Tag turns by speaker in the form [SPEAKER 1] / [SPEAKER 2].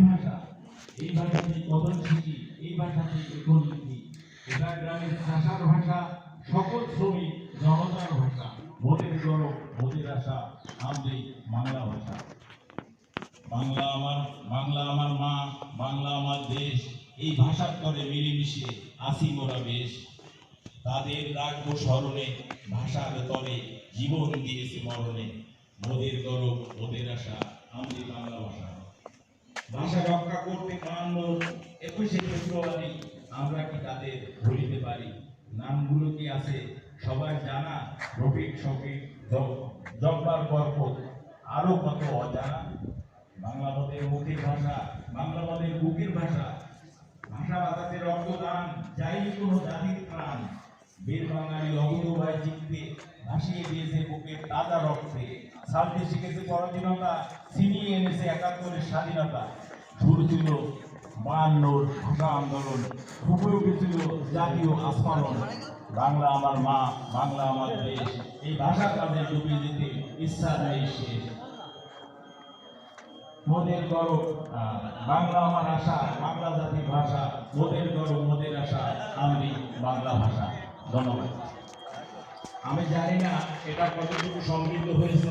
[SPEAKER 1] ভাষা, এই ভাষাতেই কদম শিখি, এই ভাষাতেই এখন লিখি। এটা গ্রামের ভাষার ভাষা, সকল শ্রমিক জনতার ভাষা। মোদের গৌরব, মোদের আশা, আমাদের বাংলা ভাষা। বাংলা আমার মা, বাংলা আমার দেশ। এই ভাষার তরে মিলেমিশে আসি মোরা বেশ। তাদের রাখবো স্মরণে, ভাষার তরে জীবন দিয়েছে মরণে। মোদের গৌরব, মোদের আশা, আমাদের বাংলা ভাষা। ভাষা রক্ষা করতে পারল 21শে ফেব্রুয়ারি, আমরা কি তাদের ভুলিতে পারি? নামগুলো কি আছে সবার জানা? রফিক, শফিক, জব্বার, বরকত, আরো কত অজানা। বাংলা আমাদের মুখের ভাষা, বাংলা আমাদের বুকের ভাষা। ভাষা বাঁচাতে রক্তদান, চাইনি কোনো জাতির প্রাণ। বীর বাঙালি অবধূভাই চিত্তে ভাসিয়ে দিয়েছে বুকের তাজা রক্তে। সালতে শিখেছে পরাধীনতা, ছিনিয়ে এনেছে 71-এর স্বাধীনতা। শুরু ছিল 52-র ভাষা আন্দোলন, ফুটে উঠেছিল জাতীয় আস্ফালন। বাংলা আমার মা, বাংলা আমার দেশ, এই ভাষা তাদের ডুবে যেতে ইচ্ছা নেই শেষ। মোদের গৌরব, বাংলা আমার আশা, বাংলা জাতির ভাষা। মোদের গৌরব, মোদের আশা, আমি বাংলা ভাষা। ধন্যবাদ। আমি জানি না এটা কতটুকু সমৃদ্ধ হয়েছে।